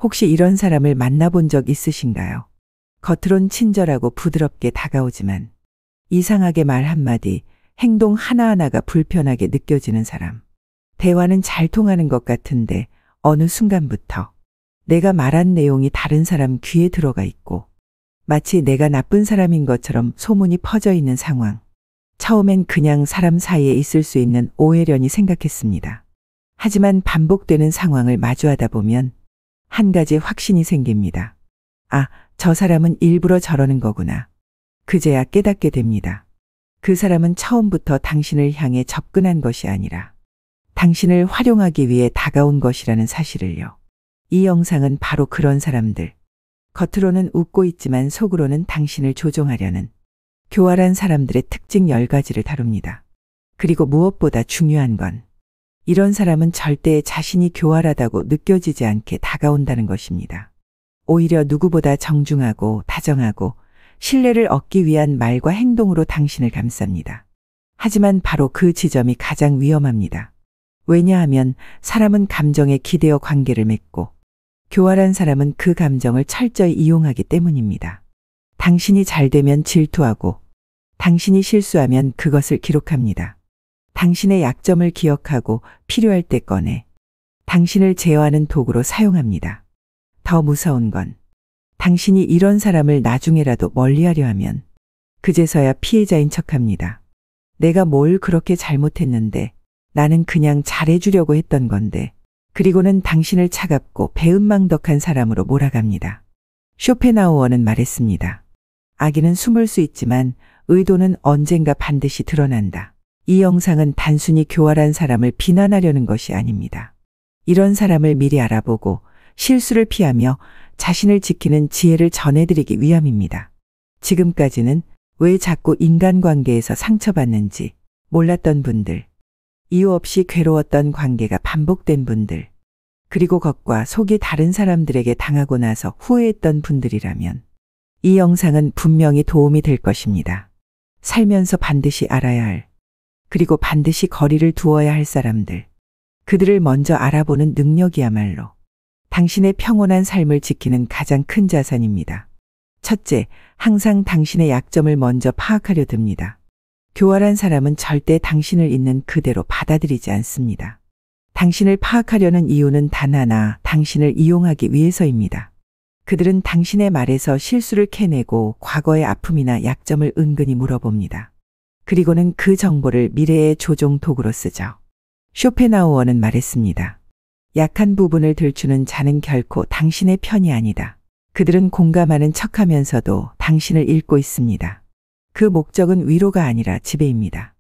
혹시 이런 사람을 만나본 적 있으신가요? 겉으론 친절하고 부드럽게 다가오지만 이상하게 말 한마디, 행동 하나하나가 불편하게 느껴지는 사람. 대화는 잘 통하는 것 같은데 어느 순간부터 내가 말한 내용이 다른 사람 귀에 들어가 있고 마치 내가 나쁜 사람인 것처럼 소문이 퍼져 있는 상황. 처음엔 그냥 사람 사이에 있을 수 있는 오해련이 생각했습니다. 하지만 반복되는 상황을 마주하다 보면 한 가지 확신이 생깁니다. 아, 저 사람은 일부러 저러는 거구나. 그제야 깨닫게 됩니다. 그 사람은 처음부터 당신을 향해 접근한 것이 아니라 당신을 활용하기 위해 다가온 것이라는 사실을요. 이 영상은 바로 그런 사람들. 겉으로는 웃고 있지만 속으로는 당신을 조종하려는 교활한 사람들의 특징 10가지를 다룹니다. 그리고 무엇보다 중요한 건 이런 사람은 절대 자신이 교활하다고 느껴지지 않게 다가온다는 것입니다. 오히려 누구보다 정중하고 다정하고 신뢰를 얻기 위한 말과 행동으로 당신을 감쌉니다. 하지만 바로 그 지점이 가장 위험합니다. 왜냐하면 사람은 감정에 기대어 관계를 맺고 교활한 사람은 그 감정을 철저히 이용하기 때문입니다. 당신이 잘 되면 질투하고 당신이 실수하면 그것을 기록합니다. 당신의 약점을 기억하고 필요할 때 꺼내 당신을 제어하는 도구로 사용합니다. 더 무서운 건 당신이 이런 사람을 나중에라도 멀리하려 하면 그제서야 피해자인 척합니다. 내가 뭘 그렇게 잘못했는데 나는 그냥 잘해주려고 했던 건데 그리고는 당신을 차갑고 배은망덕한 사람으로 몰아갑니다. 쇼펜하우어는 말했습니다. 악의는 숨을 수 있지만 의도는 언젠가 반드시 드러난다. 이 영상은 단순히 교활한 사람을 비난하려는 것이 아닙니다. 이런 사람을 미리 알아보고 실수를 피하며 자신을 지키는 지혜를 전해드리기 위함입니다. 지금까지는 왜 자꾸 인간관계에서 상처받는지 몰랐던 분들, 이유 없이 괴로웠던 관계가 반복된 분들, 그리고 겉과 속이 다른 사람들에게 당하고 나서 후회했던 분들이라면 이 영상은 분명히 도움이 될 것입니다. 살면서 반드시 알아야 할, 그리고 반드시 거리를 두어야 할 사람들, 그들을 먼저 알아보는 능력이야말로 당신의 평온한 삶을 지키는 가장 큰 자산입니다. 첫째, 항상 당신의 약점을 먼저 파악하려 듭니다. 교활한 사람은 절대 당신을 있는 그대로 받아들이지 않습니다. 당신을 파악하려는 이유는 단 하나, 당신을 이용하기 위해서입니다. 그들은 당신의 말에서 실수를 캐내고 과거의 아픔이나 약점을 은근히 물어봅니다. 그리고는 그 정보를 미래의 조종 도구로 쓰죠. 쇼펜하우어는 말했습니다. 약한 부분을 들추는 자는 결코 당신의 편이 아니다. 그들은 공감하는 척하면서도 당신을 읽고 있습니다. 그 목적은 위로가 아니라 지배입니다.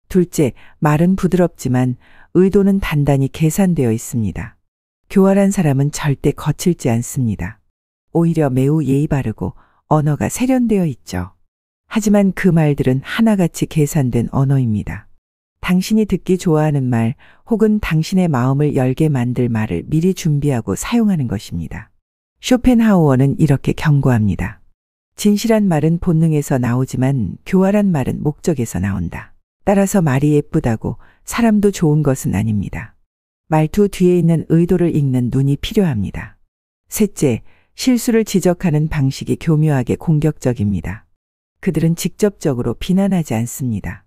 둘째, 말은 부드럽지만 의도는 단단히 계산되어 있습니다. 교활한 사람은 절대 거칠지 않습니다. 오히려 매우 예의 바르고 언어가 세련되어 있죠. 하지만 그 말들은 하나같이 계산된 언어입니다. 당신이 듣기 좋아하는 말 혹은 당신의 마음을 열게 만들 말을 미리 준비하고 사용하는 것입니다. 쇼펜하우어는 이렇게 경고합니다. 진실한 말은 본능에서 나오지만 교활한 말은 목적에서 나온다. 따라서 말이 예쁘다고 사람도 좋은 것은 아닙니다. 말투 뒤에 있는 의도를 읽는 눈이 필요합니다. 셋째, 실수를 지적하는 방식이 교묘하게 공격적입니다. 그들은 직접적으로 비난하지 않습니다.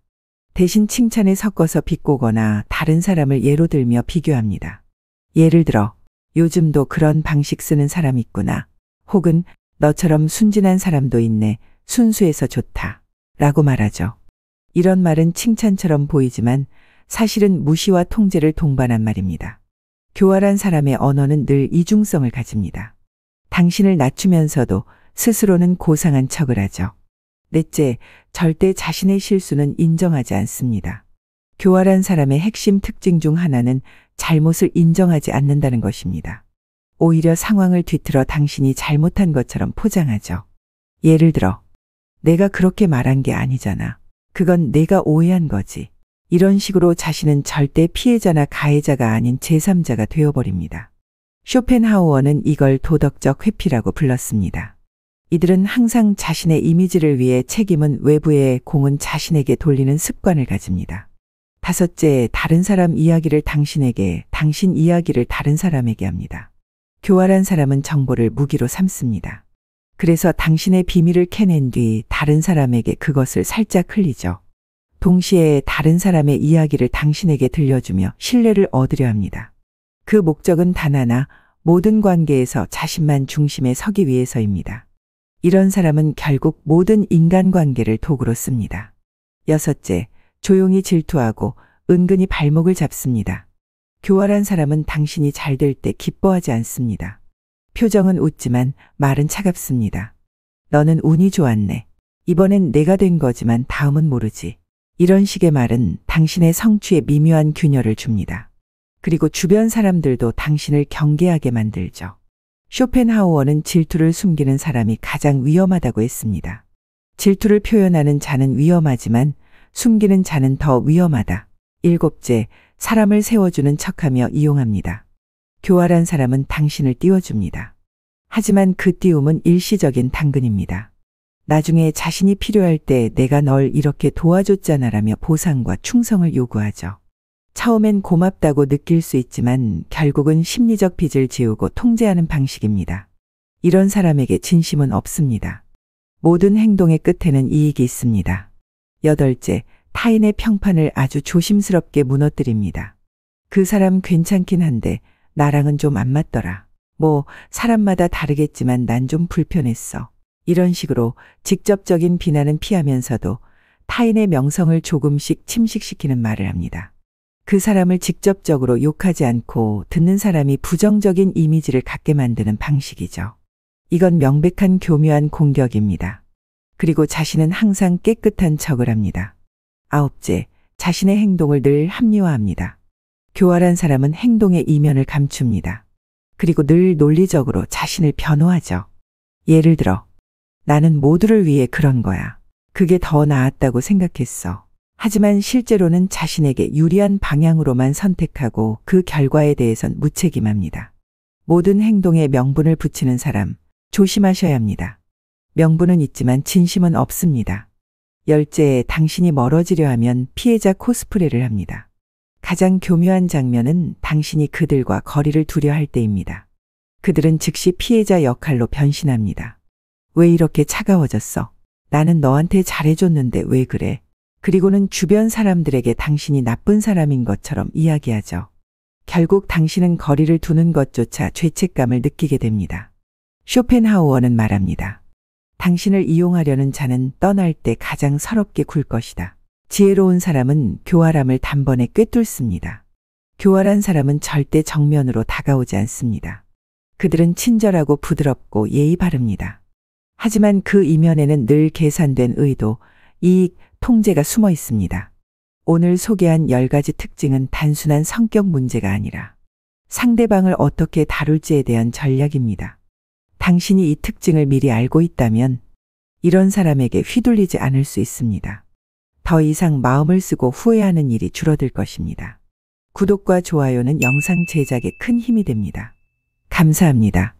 대신 칭찬에 섞어서 비꼬거나 다른 사람을 예로 들며 비교합니다. 예를 들어, 요즘도 그런 방식 쓰는 사람 있구나. 혹은 너처럼 순진한 사람도 있네. 순수해서 좋다. 라고 말하죠. 이런 말은 칭찬처럼 보이지만 사실은 무시와 통제를 동반한 말입니다. 교활한 사람의 언어는 늘 이중성을 가집니다. 당신을 낮추면서도 스스로는 고상한 척을 하죠. 넷째, 절대 자신의 실수는 인정하지 않습니다. 교활한 사람의 핵심 특징 중 하나는 잘못을 인정하지 않는다는 것입니다. 오히려 상황을 뒤틀어 당신이 잘못한 것처럼 포장하죠. 예를 들어, 내가 그렇게 말한 게 아니잖아. 그건 내가 오해한 거지. 이런 식으로 자신은 절대 피해자나 가해자가 아닌 제3자가 되어버립니다. 쇼펜하우어는 이걸 도덕적 회피라고 불렀습니다. 이들은 항상 자신의 이미지를 위해 책임은 외부에 공은 자신에게 돌리는 습관을 가집니다. 다섯째, 다른 사람 이야기를 당신에게, 당신 이야기를 다른 사람에게 합니다. 교활한 사람은 정보를 무기로 삼습니다. 그래서 당신의 비밀을 캐낸 뒤 다른 사람에게 그것을 살짝 흘리죠. 동시에 다른 사람의 이야기를 당신에게 들려주며 신뢰를 얻으려 합니다. 그 목적은 단 하나, 모든 관계에서 자신만 중심에 서기 위해서입니다. 이런 사람은 결국 모든 인간관계를 도구로 씁니다. 여섯째, 조용히 질투하고 은근히 발목을 잡습니다. 교활한 사람은 당신이 잘 될 때 기뻐하지 않습니다. 표정은 웃지만 말은 차갑습니다. 너는 운이 좋았네. 이번엔 내가 된 거지만 다음은 모르지. 이런 식의 말은 당신의 성취에 미묘한 균열을 줍니다. 그리고 주변 사람들도 당신을 경계하게 만들죠. 쇼펜하우어는 질투를 숨기는 사람이 가장 위험하다고 했습니다. 질투를 표현하는 자는 위험하지만 숨기는 자는 더 위험하다. 일곱째, 사람을 세워주는 척하며 이용합니다. 교활한 사람은 당신을 띄워줍니다. 하지만 그 띄움은 일시적인 당근입니다. 나중에 자신이 필요할 때 내가 널 이렇게 도와줬잖아라며 보상과 충성을 요구하죠. 처음엔 고맙다고 느낄 수 있지만 결국은 심리적 빚을 지우고 통제하는 방식입니다. 이런 사람에게 진심은 없습니다. 모든 행동의 끝에는 이익이 있습니다. 여덟째, 타인의 평판을 아주 조심스럽게 무너뜨립니다. 그 사람 괜찮긴 한데 나랑은 좀 안 맞더라. 사람마다 다르겠지만 난 좀 불편했어. 이런 식으로 직접적인 비난은 피하면서도 타인의 명성을 조금씩 침식시키는 말을 합니다. 그 사람을 직접적으로 욕하지 않고 듣는 사람이 부정적인 이미지를 갖게 만드는 방식이죠. 이건 명백한 교묘한 공격입니다. 그리고 자신은 항상 깨끗한 척을 합니다. 아홉째, 자신의 행동을 늘 합리화합니다. 교활한 사람은 행동의 이면을 감춥니다. 그리고 늘 논리적으로 자신을 변호하죠. 예를 들어, 나는 모두를 위해 그런 거야. 그게 더 나았다고 생각했어. 하지만 실제로는 자신에게 유리한 방향으로만 선택하고 그 결과에 대해선 무책임합니다. 모든 행동에 명분을 붙이는 사람, 조심하셔야 합니다. 명분은 있지만 진심은 없습니다. 열째, 당신이 멀어지려 하면 피해자 코스프레를 합니다. 가장 교묘한 장면은 당신이 그들과 거리를 두려 할 때입니다. 그들은 즉시 피해자 역할로 변신합니다. 왜 이렇게 차가워졌어? 나는 너한테 잘해줬는데 왜 그래? 그리고는 주변 사람들에게 당신이 나쁜 사람인 것처럼 이야기하죠. 결국 당신은 거리를 두는 것조차 죄책감을 느끼게 됩니다. 쇼펜하우어는 말합니다. 당신을 이용하려는 자는 떠날 때 가장 서럽게 굴 것이다. 지혜로운 사람은 교활함을 단번에 꿰뚫습니다. 교활한 사람은 절대 정면으로 다가오지 않습니다. 그들은 친절하고 부드럽고 예의 바릅니다. 하지만 그 이면에는 늘 계산된 의도, 이익, 통제가 숨어 있습니다. 오늘 소개한 10가지 특징은 단순한 성격 문제가 아니라 상대방을 어떻게 다룰지에 대한 전략입니다. 당신이 이 특징을 미리 알고 있다면 이런 사람에게 휘둘리지 않을 수 있습니다. 더 이상 마음을 쓰고 후회하는 일이 줄어들 것입니다. 구독과 좋아요는 영상 제작에 큰 힘이 됩니다. 감사합니다.